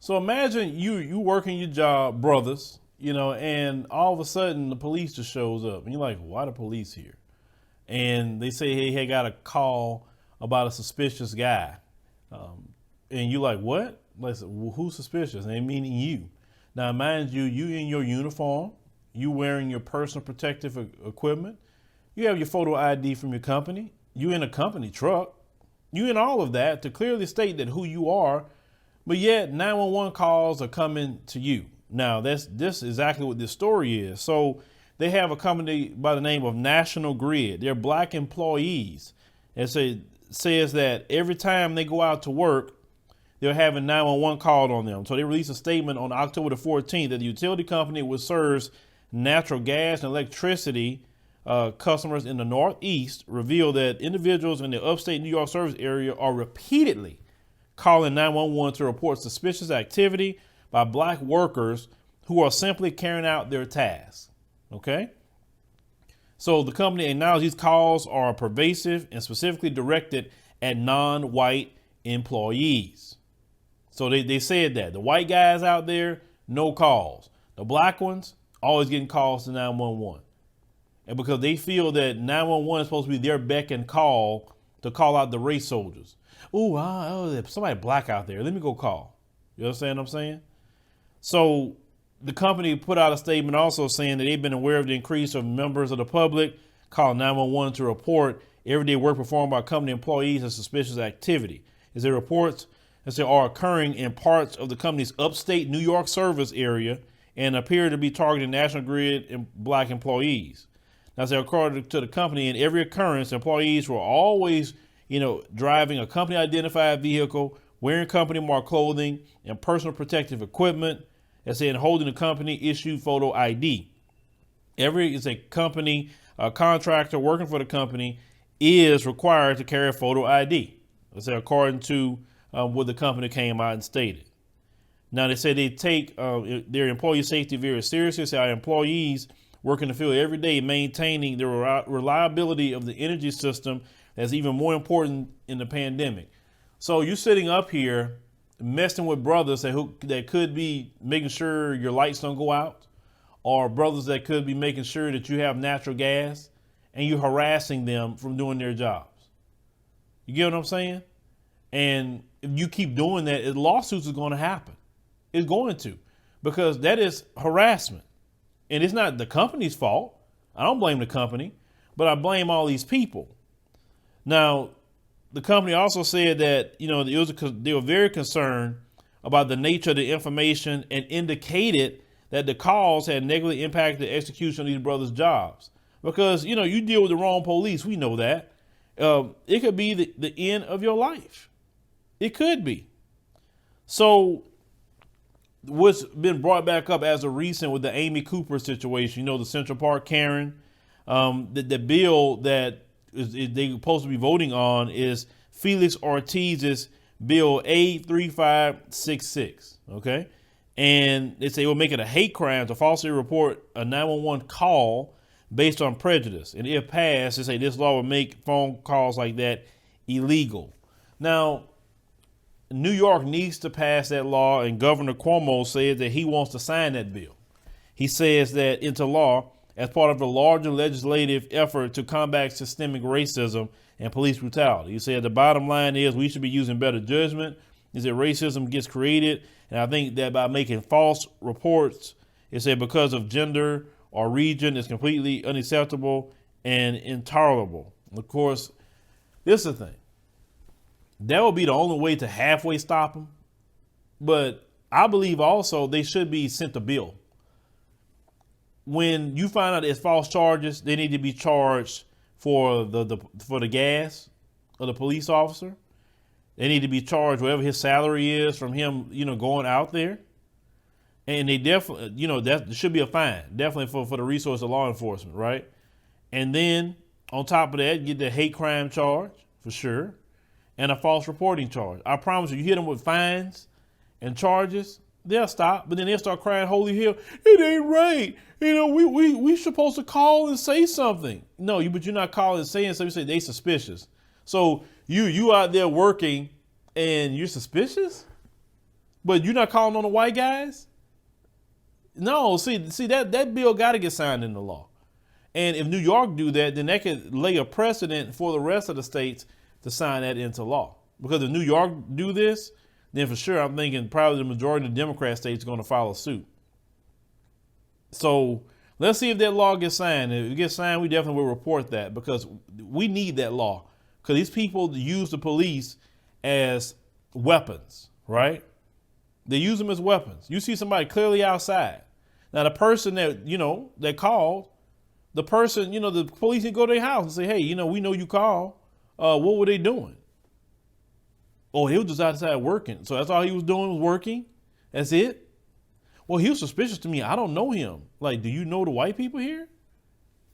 So imagine you working your job, brothers, and all of a sudden the police just shows up, and you're like, why the police here? And they say, hey, got a call about a suspicious guy, and you're like, what? Like, well, who's suspicious? And they meaning you. Now, mind you, you in your uniform, you wearing your personal protective equipment, you have your photo ID from your company, you in a company truck, you in all of that to clearly state that who you are, but yet 911 calls are coming to you. Now, this is exactly what this story is. So they have a company by the name of National Grid. They're black employees. And says that every time they go out to work, they're having 911 called on them. So they released a statement on October the 14th that the utility company, which serves natural gas and electricity customers in the Northeast, revealed that individuals in the upstate New York service area are repeatedly calling 911 to report suspicious activity by black workers who are simply carrying out their tasks. Okay. So the company acknowledged these calls are pervasive and specifically directed at non-white employees. So they said that the white guys out there, no calls. The black ones always getting calls to 911. And because they feel that 911 is supposed to be their beck and call to call out the race soldiers. There's somebody black out there. Let me go call. You understand what I'm saying? So the company put out a statement also saying that they've been aware of the increase of members of the public calling 911 to report everyday work performed by company employees and suspicious activity. As they reports as they are occurring in parts of the company's upstate New York service area and appear to be targeting National Grid and black employees. Now, according to the company, in every occurrence, employees were always, driving a company identified vehicle, wearing company marked clothing and personal protective equipment, and saying holding a company issued photo ID. Every is a company contractor working for the company is required to carry a photo ID. Let's say according to what the company came out and stated. Now they say they take their employee safety very seriously. Say our employees work in the field every day, maintaining the reliability of the energy system. That's even more important in the pandemic. So you're sitting up here messing with brothers that could be making sure your lights don't go out, or brothers that could be making sure that you have natural gas, and you're harassing them from doing their jobs. You get what I'm saying? And if you keep doing that, lawsuits is going to happen. It's going to, because that is harassment. And it's not the company's fault. I don't blame the company, but I blame all these people. Now, the company also said that, they were very concerned about the nature of the information and indicated that the calls had negatively impacted the execution of these brothers' jobs. Because, you deal with the wrong police. We know that. It could be the end of your life. It could be. So what's been brought back up as of recent with the Amy Cooper situation, the Central Park Karen, the bill that they're supposed to be voting on is Felix Ortiz's bill A3566. Okay. And they say it will make it a hate crime to falsely report a 911 call based on prejudice. And if passed, they say this law will make phone calls like that illegal. Now, New York needs to pass that law, and Governor Cuomo said that he wants to sign that bill. He says that into law as part of a larger legislative effort to combat systemic racism and police brutality. He said the bottom line is we should be using better judgment. Is that racism gets created, and I think that by making false reports, it said because of gender or region is completely unacceptable and intolerable. Of course, this is the thing. That would be the only way to halfway stop them. But I believe also they should be sent a bill. When you find out it's false charges, they need to be charged for the gas of the police officer. They need to be charged whatever his salary is from him, going out there. And they definitely, that should be a fine, definitely for the resource of law enforcement, right? And then on top of that, get the hate crime charge for sure, and a false reporting charge. I promise you hit them with fines and charges, they'll stop, but then they'll start crying, holy hell, it ain't right. We supposed to call and say something. No, but you're not calling and saying something. You say they suspicious. So you out there working and you're suspicious? But you're not calling on the white guys? No, see that bill got to get signed into law. And if New York do that, then that could lay a precedent for the rest of the states to sign that into law. Because if New York do this, then for sure I'm thinking probably the majority of the Democrat states are going to follow suit. So let's see if that law gets signed. If it gets signed, we definitely will report that, because we need that law. Because these people use the police as weapons, right? They use them as weapons. You see somebody clearly outside. Now, the person that, that called, the person, the police can go to their house and say, hey, we know you called. What were they doing? Oh, he was just outside working. So that's all he was doing, was working? That's it? Well, he was suspicious to me. I don't know him. Like, do you know the white people here?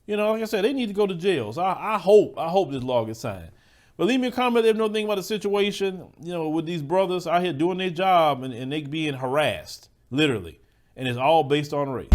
Like I said, they need to go to jail. So I hope this law gets signed. But leave me a comment if you know anything about the situation, with these brothers out here doing their job and they being harassed, literally. And it's all based on race.